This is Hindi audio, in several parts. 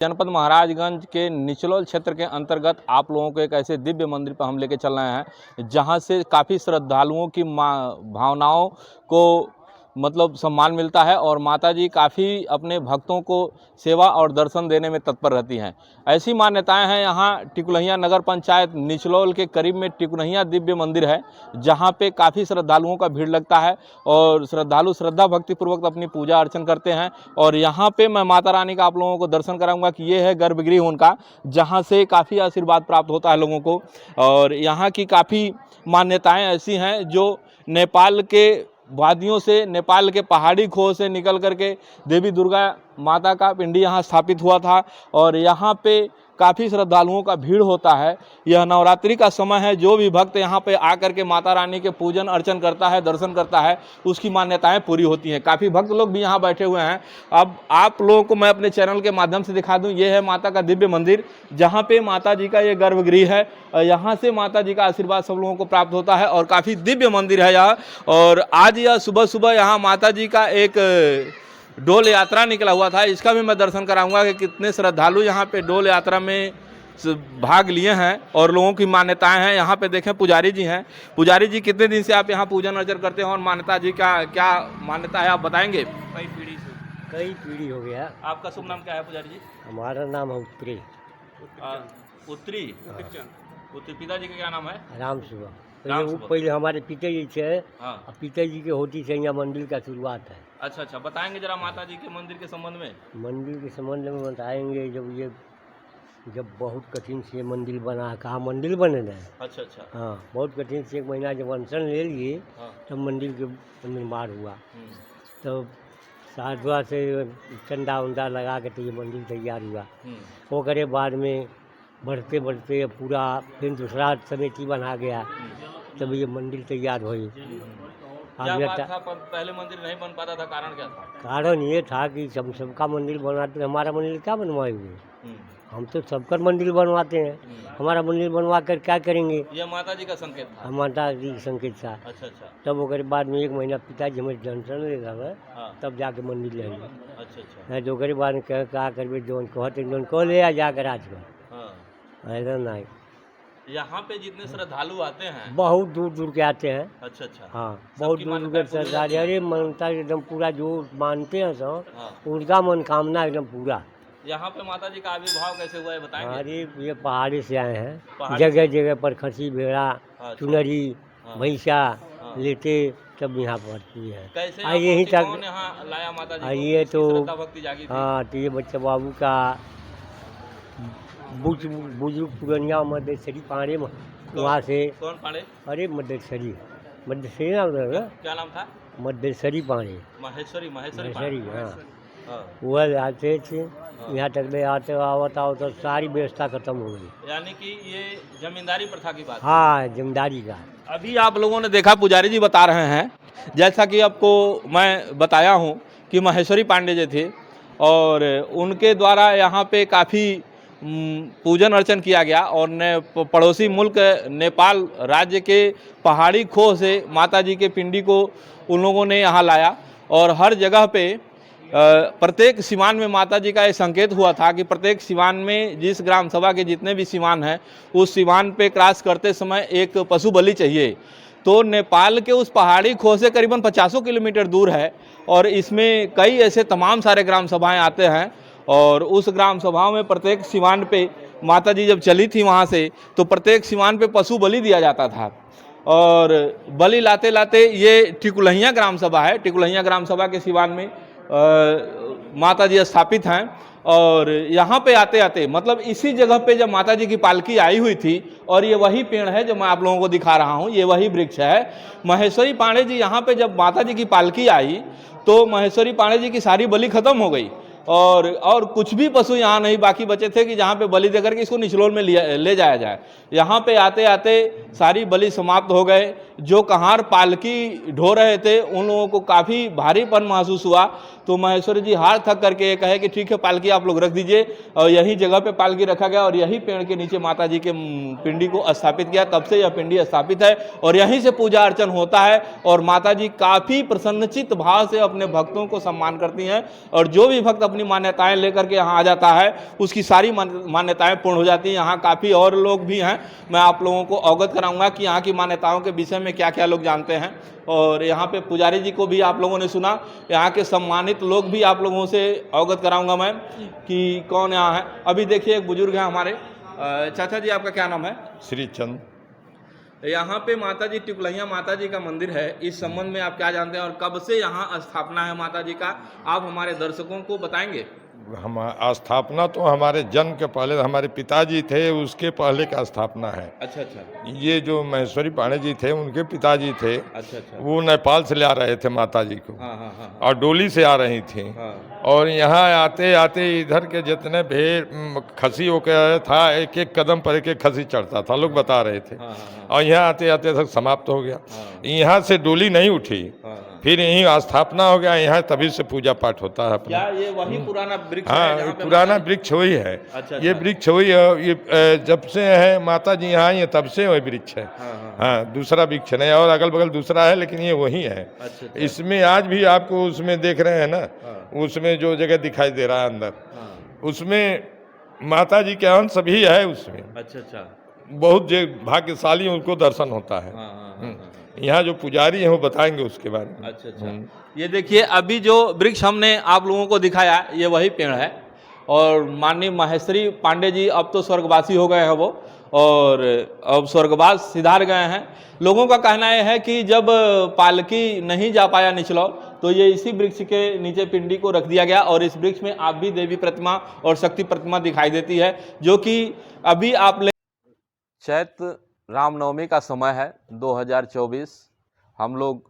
जनपद महाराजगंज के निचलौल क्षेत्र के अंतर्गत आप लोगों को एक ऐसे दिव्य मंदिर पर हम लेके चल रहे हैं जहां से काफ़ी श्रद्धालुओं की भावनाओं को सम्मान मिलता है और माता जी काफ़ी अपने भक्तों को सेवा और दर्शन देने में तत्पर रहती हैं। ऐसी मान्यताएं हैं। यहाँ टिकुलहिया नगर पंचायत निचलौल के करीब में टिकुलहिया दिव्य मंदिर है जहाँ पे काफ़ी श्रद्धालुओं का भीड़ लगता है और श्रद्धालु श्रद्धा भक्तिपूर्वक अपनी पूजा अर्चन करते हैं। और यहाँ पे मैं माता रानी का आप लोगों को दर्शन कराऊंगा कि ये है गर्भगृह उनका, जहाँ से काफ़ी आशीर्वाद प्राप्त होता है लोगों को। और यहाँ की काफ़ी मान्यताएँ ऐसी हैं जो नेपाल के वादियों से, नेपाल के पहाड़ी खोह से निकल करके देवी दुर्गा माता का पिंडी यहाँ स्थापित हुआ था और यहाँ पे काफ़ी श्रद्धालुओं का भीड़ होता है। यह नवरात्रि का समय है। जो भी भक्त यहाँ पे आकर के माता रानी के पूजन अर्चन करता है, दर्शन करता है, उसकी मान्यताएं पूरी होती हैं। काफ़ी भक्त लोग भी यहाँ बैठे हुए हैं। अब आप लोगों को मैं अपने चैनल के माध्यम से दिखा दूँ, ये है माता का दिव्य मंदिर जहाँ पे माता जी का ये गर्भगृह है। यहाँ से माता जी का आशीर्वाद सब लोगों को प्राप्त होता है और काफ़ी दिव्य मंदिर है यह। और आज यह सुबह सुबह यहाँ माता जी का एक डोल यात्रा निकला हुआ था, इसका भी मैं दर्शन कराऊंगा कि कितने श्रद्धालु यहाँ पे डोल यात्रा में भाग लिए हैं और लोगों की मान्यताएं हैं। यहाँ पे देखें पुजारी जी हैं। पुजारी जी, कितने दिन से आप यहाँ पूजन अर्चन करते हैं और मान्यता जी का क्या मान्यता है आप बताएंगे? कई पीढ़ी हो गया। आपका शुभ नाम क्या है पुजारी जी? हमारा नाम है उत्तरी। उत्तरी पिताजी का क्या नाम है? राम सुबह। पहले हमारे पिताजी थे। हाँ। पिताजी के होती से यहाँ मंदिर का शुरुआत है। अच्छा, बताएंगे जरा माता जी के मंदिर के संबंध में। मंदिर के संबंध में बताएंगे। जब बहुत कठिन से मंदिर बना, कहाँ मंदिर बने ना। अच्छा। हाँ, बहुत कठिन से 1 महीना जब अनशन ले लिए तब मंदिर के निर्माण हुआ। तब साधुआ से चंदा उंदा लगा के तो ये मंदिर तैयार हुआ। वो करे बाद में बढ़ते बढ़ते पूरा फिर दूसरा समिति बना गया तब ये मंदिर तैयार हुई। क्या बात था? पहले मंदिर नहीं बन पाता था, कारण क्या था? कारण ये था कि सबका मंदिर बनवाते, हमारा मंदिर क्या बनवाएंगे? हम तो सबका मंदिर बनवाते हैं। हमारा मंदिर बनवा कर क्या करेंगे? ये माता जी का संकेत था। माता जी का संकेत था। अच्छा। तब वो बाद में 1 महीना पिताजी हमें टेंशन ले रहा हाँ। तब जाके मंदिर ले लिए। अच्छा। जो गरीब बाद क्या करबे, जो कहते को ले आ जाकर आज कर ऐसा नहीं। यहाँ पे जितने श्रद्धालु आते हैं बहुत दूर दूर के आते हैं। अच्छा। हाँ, बहुत दूर दूर के श्रद्धालु। अरे मानता एकदम पूरा जो मानते हैं सब उनका मनोकामना एकदम पूरा। यहाँ पे माता जी का आविर्भाव कैसे हुआ है बताएंगे? अरे ये पहाड़ी से आए हैं। जगह जगह पर खसी भेड़ा, चुनरी, भैंसा लेते तब यहाँ पड़ती है। कैसे यही तक यहाँ लाया माता जी? ये तो भक्ति जागी थी। हाँ, तो ये बच्चा बाबू का बुजुर्ग पुरनिया मदेश्वरी पाड़े वहाँ से। कौन पाड़े? अरे मदेश्वरी नाम था। क्या नाम था? मदेश्वरी पाड़े। महेश्वरी। हाँ, वह आते थे। यहाँ तक ले आते आवता हो तो सारी व्यवस्था खत्म हो गई। यानी कि ये जमींदारी प्रथा की बात? हाँ, जमींदारी का। अभी आप लोगों ने देखा पुजारी जी बता रहे हैं, जैसा कि आपको मैं बताया हूँ कि महेश्वरी पांडे जी थे और उनके द्वारा यहाँ पे काफ़ी पूजन अर्चन किया गया और पड़ोसी मुल्क नेपाल राज्य के पहाड़ी खोह से माता जी के पिंडी को उन लोगों ने यहाँ लाया। और हर जगह पे प्रत्येक सिवान में माता जी का ये संकेत हुआ था कि प्रत्येक सिवान में, जिस ग्राम सभा के जितने भी सिवान हैं, उस सिवान पे क्रॉस करते समय एक पशु बलि चाहिए। तो नेपाल के उस पहाड़ी खोह से करीबन 50 किलोमीटर दूर है और इसमें कई ऐसे तमाम सारे ग्राम सभाएं आते हैं और उस ग्राम सभाओं में प्रत्येक सिवान पे माता जी जब चली थी वहाँ से तो प्रत्येक सिवान पे पशु बलि दिया जाता था। और बलि लाते लाते ये टिकुलहिया ग्राम सभा है। टिकुलहिया ग्राम सभा के सिवान में माता जी स्थापित हैं और यहाँ पे आते आते इसी जगह पे जब माता जी की पालकी आई हुई थी और ये वही पेड़ है जो मैं आप लोगों को दिखा रहा हूँ, ये वही वृक्ष है। महेश्वरी पांडे जी यहाँ पे जब माता जी की पालकी आई तो महेश्वरी पांडे जी की सारी बलि खत्म हो गई और कुछ भी पशु यहाँ नहीं बाकी बचे थे कि जहाँ पे बलि देकर के इसको निचलौल में ले जाया जाए। यहाँ पे आते आते सारी बलि समाप्त हो गए। जो कहार पालकी ढो रहे थे उन लोगों को काफ़ी भारीपन महसूस हुआ तो महेश्वरी जी हार थक करके ये कहे कि ठीक है, पालकी आप लोग रख दीजिए। और यही जगह पे पालकी रखा गया और यही पेड़ के नीचे माता जी के पिंडी को स्थापित किया। तब से यह पिंडी स्थापित है और यहीं से पूजा अर्चन होता है और माता जी काफ़ी प्रसन्नचित्त भाव से अपने भक्तों को सम्मान करती हैं और जो भी भक्त अपनी मान्यताएं लेकर के यहाँ आ जाता है उसकी सारी मान्यताएं पूर्ण हो जाती हैं। यहाँ काफ़ी और लोग भी हैं, मैं आप लोगों को अवगत कराऊंगा कि यहाँ की मान्यताओं के विषय में क्या क्या लोग जानते हैं। और यहाँ पे पुजारी जी को भी आप लोगों ने सुना, यहाँ के सम्मानित लोग भी आप लोगों से अवगत कराऊंगा मैं कि कौन यहाँ है। अभी देखिए एक बुजुर्ग हैं हमारे। चाचा जी, आपका क्या नाम है? श्री चंद। यहाँ पे माता जी टिकुलैया माता जी का मंदिर है, इस संबंध में आप क्या जानते हैं और कब से यहाँ स्थापना है माता जी का, आप हमारे दर्शकों को बताएंगे? हम स्थापना तो हमारे जन्म के पहले हमारे पिताजी थे, उसके पहले का स्थापना है। अच्छा अच्छा। ये जो महेश्वरी पांडे जी थे उनके पिताजी थे, अच्छा अच्छा। वो नेपाल से ले आ रहे थे माता जी को। हाँ हाँ हाँ और डोली से आ रही थी। हाँ। और यहाँ आते आते इधर के जितने भेड़ खसी होकर था, एक एक कदम पर एक एक खसी चढ़ता था, लोग बता रहे थे। हाँ हाँ और यहाँ आते आते तक समाप्त हो गया। हाँ। यहाँ से डोली नहीं उठी, हाँ हाँ। फिर यहीं स्थापना हो गया, यहाँ तभी से पूजा पाठ होता है अपना। क्या ये वही पुराना वृक्ष है हाँ, जहाँ पे पुराना माता जी- वृक्ष वही है। अच्छा ये अच्छा। वृक्ष वही है, ये जब से है माता जी यहाँ आई है तब से वही वृक्ष है। हाँ हाँ हाँ, दूसरा वृक्ष नहीं, और अगल बगल दूसरा है, लेकिन ये वही है। अच्छा अच्छा। इसमें आज भी आपको उसमें देख रहे हैं ना, हाँ उसमें जो जगह दिखाई दे रहा है अंदर, हाँ। उसमें माता जी के अंश भी है उसमें। अच्छा अच्छा। बहुत जो भाग्यशाली उनको दर्शन होता है। हाँ हाँ हाँ हाँ। यहाँ जो पुजारी हैं वो बताएंगे उसके बारे में। अच्छा अच्छा। ये देखिए अभी जो वृक्ष हमने आप लोगों को दिखाया ये वही पेड़ है। और माननीय महेश्वरी पांडे जी अब तो स्वर्गवासी हो गए हैं वो, और अब स्वर्गवास सिधार गए हैं। लोगों का कहना यह है कि जब पालकी नहीं जा पाया निचलौल तो ये इसी वृक्ष के नीचे पिंडी को रख दिया गया, और इस वृक्ष में आप भी देवी प्रतिमा और शक्ति प्रतिमा दिखाई देती है, जो कि अभी आप चैत्र रामनवमी का समय है 2024। हम लोग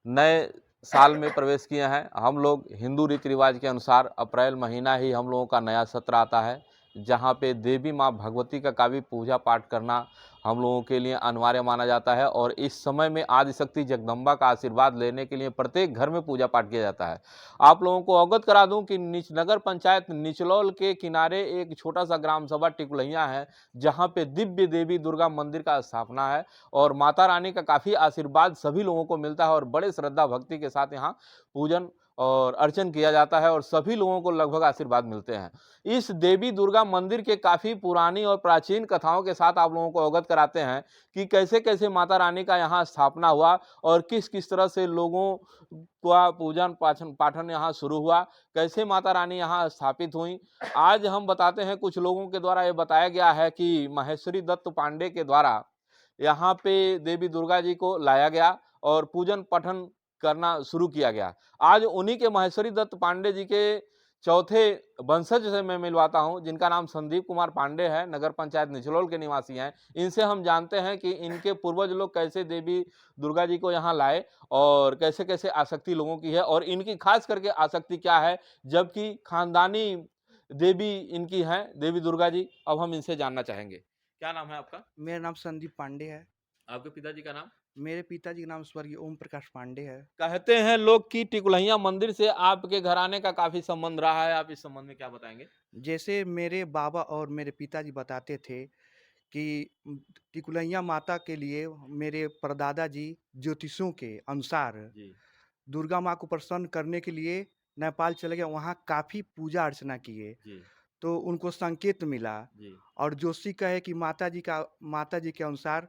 नए साल में प्रवेश किए हैं। हम लोग हिंदू रीति रिवाज के अनुसार अप्रैल महीना ही हम लोगों का नया सत्र आता है, जहाँ पे देवी माँ भगवती का काफ़ी पूजा पाठ करना हम लोगों के लिए अनिवार्य माना जाता है। और इस समय में आदिशक्ति जगदम्बा का आशीर्वाद लेने के लिए प्रत्येक घर में पूजा पाठ किया जाता है। आप लोगों को अवगत करा दूं कि नगर पंचायत निचलौल के किनारे एक छोटा सा ग्राम सभा टिकुलैया है, जहां पे दिव्य देवी दुर्गा मंदिर का स्थापना है और माता रानी का काफ़ी आशीर्वाद सभी लोगों को मिलता है और बड़े श्रद्धा भक्ति के साथ यहाँ पूजन और अर्चन किया जाता है और सभी लोगों को लगभग आशीर्वाद मिलते हैं। इस देवी दुर्गा मंदिर के काफ़ी पुरानी और प्राचीन कथाओं के साथ आप लोगों को अवगत कराते हैं कि कैसे कैसे माता रानी का यहाँ स्थापना हुआ और किस किस तरह से लोगों का पूजन पाठन यहाँ शुरू हुआ, कैसे माता रानी यहाँ स्थापित हुई। आज हम बताते हैं, कुछ लोगों के द्वारा ये बताया गया है कि महेश्वरी दत्त पांडे के द्वारा यहाँ पे देवी दुर्गा जी को लाया गया और पूजन पठन करना शुरू किया गया। आज उन्हीं के महेश्वरी दत्त पांडे जी के चौथे वंशज से मैं मिलवाता हूं, जिनका नाम संदीप कुमार पांडे है, नगर पंचायत निचलौल के निवासी हैं। इनसे हम जानते हैं कि इनके पूर्वज लोग कैसे देवी दुर्गा जी को यहाँ लाए और कैसे कैसे आसक्ति लोगों की है और इनकी खास करके आसक्ति क्या है, जबकि खानदानी देवी इनकी है देवी दुर्गा जी। अब हम इनसे जानना चाहेंगे। क्या नाम है आपका? मेरा नाम संदीप पांडे है। आपके पिताजी का नाम? मेरे पिताजी का नाम स्वर्गीय ओम प्रकाश पांडे है। कहते हैं लोग कि टिकुलैया मंदिर से आपके घर आने का काफी संबंध रहा है, आप इस संबंध में क्या बताएंगे? जैसे मेरे बाबा और मेरे पिताजी बताते थे कि टिकुलैया माता के लिए मेरे परदादा जी ज्योतिषों के अनुसार जी दुर्गा माँ को प्रसन्न करने के लिए नेपाल चले गए, वहाँ काफ़ी पूजा अर्चना किए, जी तो उनको संकेत मिला। जी और जोशी कहे कि माता जी के अनुसार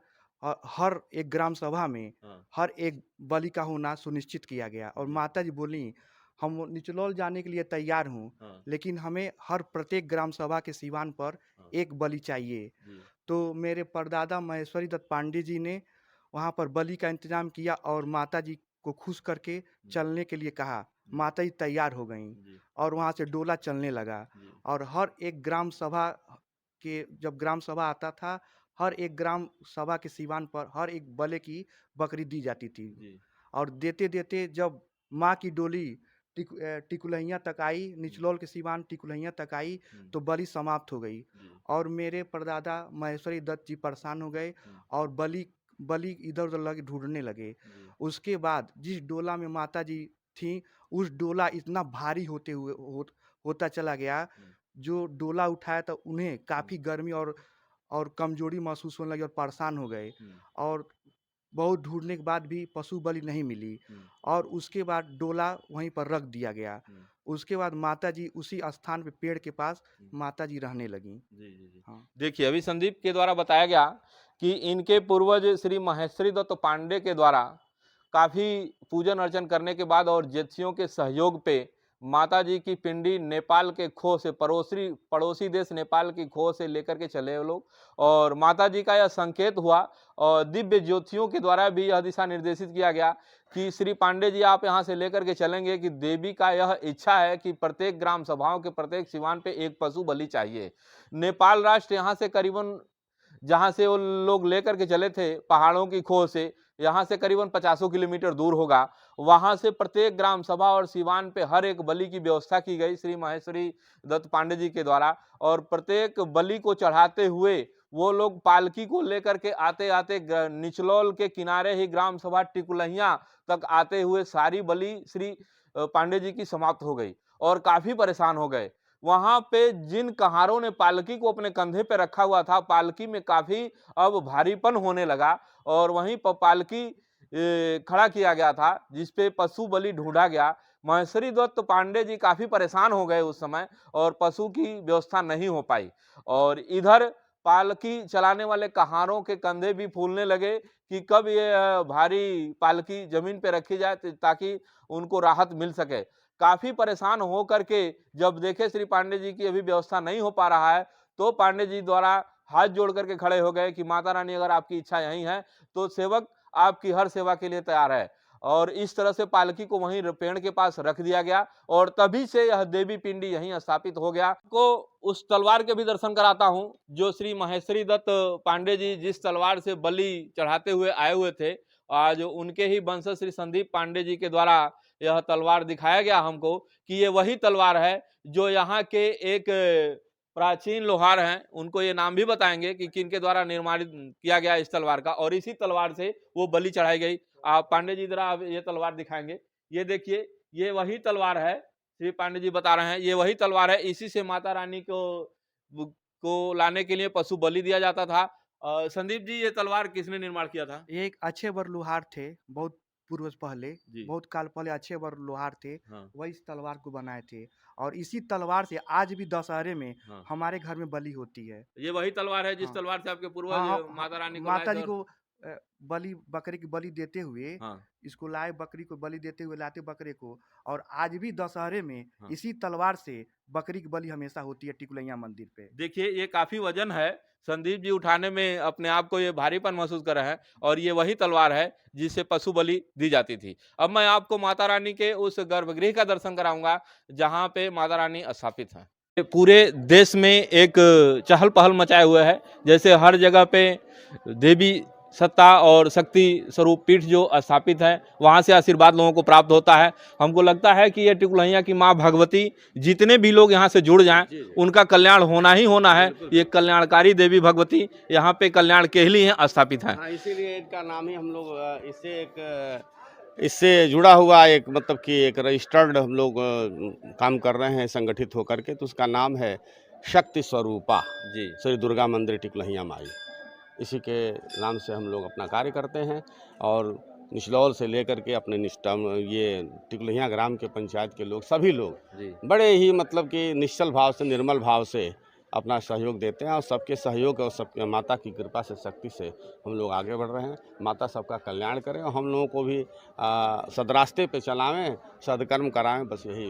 हर एक ग्राम सभा में हाँ हर एक बलि का होना सुनिश्चित किया गया। और माता जी बोली, हम निचलौल जाने के लिए तैयार हूँ, हाँ लेकिन हमें हर प्रत्येक ग्राम सभा के सिवान पर हाँ। एक बलि चाहिए। जी तो मेरे परदादा महेश्वरी दत्त पांडे जी ने वहाँ पर बलि का इंतजाम किया और माता जी को खुश करके चलने के लिए कहा। माता जी तैयार हो गईं जी और वहाँ से डोला चलने लगा। जी और हर एक ग्राम सभा के जब ग्राम सभा आता था, हर एक ग्राम सभा के सिवान पर हर एक बले की बकरी दी जाती थी। जी और देते देते जब माँ की डोली टिकुलैया तक आई, निचलौल के सिवान टिकुलैया तक आई, तो बलि समाप्त हो गई। जी और मेरे परदादा महेश्वरी दत्त जी परेशान हो गए और बलि बलि इधर उधर लगे ढूंढने लगे। जी उसके बाद जिस डोला में माता जी थी, उस डोला इतना भारी होता चला गया, जो डोला उठाया तो उन्हें काफ़ी गर्मी और कमजोरी महसूस होने लगी और परेशान हो गए। और बहुत ढूंढने के बाद भी पशु बलि नहीं मिली और उसके बाद डोला वहीं पर रख दिया गया। उसके बाद माता जी उसी स्थान पे पेड़ के पास माता जी रहने लगी। हाँ। देखिए अभी संदीप के द्वारा बताया गया कि इनके पूर्वज श्री महेश्वरी दत्त पांडे के द्वारा काफी पूजन अर्चन करने के बाद और ज्योतिषियों के सहयोग पे माता जी की पिंडी नेपाल के खो से पड़ोसी देश नेपाल की खो से लेकर के चले वो लोग, और माता जी का यह संकेत हुआ और दिव्य ज्योतिषियों के द्वारा भी यह दिशा निर्देशित किया गया कि श्री पांडे जी आप यहाँ से लेकर के चलेंगे कि देवी का यह इच्छा है कि प्रत्येक ग्राम सभाओं के प्रत्येक सिवान पे एक पशु बलि चाहिए। नेपाल राष्ट्र यहाँ से करीबन जहाँ से वो लोग लेकर के चले थे पहाड़ों की खो से, यहाँ से करीबन 50 किलोमीटर दूर होगा, वहां से प्रत्येक ग्राम सभा और सिवान पे हर एक बलि की व्यवस्था की गई श्री महेश्वरी दत्त पांडे जी के द्वारा। और प्रत्येक बलि को चढ़ाते हुए वो लोग पालकी को लेकर के आते आते निचलौल के किनारे ही ग्राम सभा टिकुलहिया तक आते हुए सारी बलि श्री पांडे जी की समाप्त हो गई और काफी परेशान हो गए। वहां पे जिन कहारों ने पालकी को अपने कंधे पे रखा हुआ था, पालकी में काफी अब भारीपन होने लगा और वहीं पर पालकी खड़ा किया गया था जिसपे पशु बलि ढूंढा गया। महेश्वरी दत्त पांडे जी काफी परेशान हो गए उस समय और पशु की व्यवस्था नहीं हो पाई और इधर पालकी चलाने वाले कहारों के कंधे भी फूलने लगे कि कब ये भारी पालकी जमीन पे रखी जाए ताकि उनको राहत मिल सके। काफी परेशान हो करके जब देखे श्री पांडे जी की अभी व्यवस्था नहीं हो पा रहा है तो पांडे जी द्वारा हाथ जोड़ करके खड़े हो गए कि माता रानी अगर आपकी इच्छा यही है तो सेवक आपकी हर सेवा के लिए तैयार है। और इस तरह से पालकी को वहीं पेड़ के पास रख दिया गया और तभी से यह देवी पिंडी यहीं स्थापित हो गया। को उस तलवार के भी दर्शन कराता हूं जो श्री महेश्वरी दत्त पांडे जी जिस तलवार से बलि चढ़ाते हुए आए हुए थे, आज उनके ही वंशज श्री संदीप पांडे जी के द्वारा यह तलवार दिखाया गया हमको कि ये वही तलवार है जो यहाँ के एक प्राचीन लोहार हैं, उनको ये नाम भी बताएंगे कि किनके द्वारा निर्माणित किया गया इस तलवार का, और इसी तलवार से वो बलि चढ़ाई गई। आप पांडे जी जरा ये तलवार दिखाएंगे। ये देखिए ये वही तलवार है, श्री पांडे जी बता रहे हैं ये वही तलवार है, इसी से माता रानी को लाने के लिए पशु बलि दिया जाता था। संदीप जी ये तलवार किसने निर्माण किया था? ये एक अच्छे वर लोहार थे, बहुत पूर्वज पहले, बहुत काल पहले अच्छे वर लोहार थे। हाँ। वही इस तलवार को बनाए थे और इसी तलवार से आज भी दशहरे में हमारे घर में बलि होती है। ये वही तलवार है जिस तलवार से आपके पूर्वज माता रानी को माता जी को बलि बकरे की बलि देते हुए इसको लाए, बकरी को बलि देते हुए लाते बकरे को, और आज भी दशहरे में इसी तलवार से बकरी की बलि हमेशा होती है टिकुलैया मंदिर पे। देखिए ये काफी वजन है, संदीप जी उठाने में अपने आप को ये भारीपन महसूस कर रहे हैं और ये वही तलवार है जिससे पशु बलि दी जाती थी। अब मैं आपको माता रानी के उस गर्भगृह का दर्शन कराऊंगा जहां पे माता रानी स्थापित है। पूरे देश में एक चहल पहल मचाए हुए है, जैसे हर जगह पे देवी सत्ता और शक्ति स्वरूप पीठ जो स्थापित है वहां से आशीर्वाद लोगों को प्राप्त होता है। हमको लगता है कि ये टिकुलैया की माँ भगवती जितने भी लोग यहाँ से जुड़ जाएं उनका कल्याण होना ही होना है। ये कल्याणकारी देवी भगवती यहाँ पे कल्याण के लिए स्थापित है। इसीलिए इनका नाम ही हम लोग इससे जुड़ा हुआ एक मतलब कि एक रजिस्टर्ड हम लोग काम कर रहे हैं संगठित होकर के, तो उसका नाम है शक्ति स्वरूपा जी श्री दुर्गा मंदिर टिकुलैया माई। इसी के नाम से हम लोग अपना कार्य करते हैं और निचलौल से लेकर के अपने ये टिकुलैया ग्राम के पंचायत के लोग सभी लोग बड़े ही मतलब कि निश्चल भाव से निर्मल भाव से अपना सहयोग देते हैं और सबके सहयोग और सबके माता की कृपा से शक्ति से हम लोग आगे बढ़ रहे हैं। माता सबका कल्याण करें और हम लोगों को भी सदरास्ते पे चलावें, सदकर्म कराएं, बस यही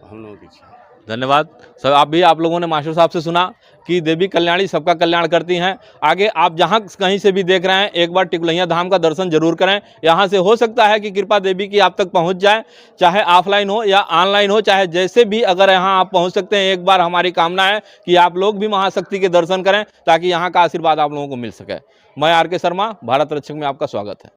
हम लोगों की इच्छा है। धन्यवाद सर। आप लोगों ने मास्टर साहब से सुना कि देवी कल्याणी सबका कल्याण करती हैं। आगे आप जहां कहीं से भी देख रहे हैं एक बार टिकुलैया धाम का दर्शन जरूर करें। यहां से हो सकता है कि कृपा देवी की आप तक पहुंच जाए, चाहे ऑफलाइन हो या ऑनलाइन हो, चाहे जैसे भी अगर यहां आप पहुंच सकते हैं। एक बार हमारी कामना है कि आप लोग भी महाशक्ति के दर्शन करें ताकि यहाँ का आशीर्वाद आप लोगों को मिल सके। मैं आर के शर्मा, भारत रक्षक में आपका स्वागत है।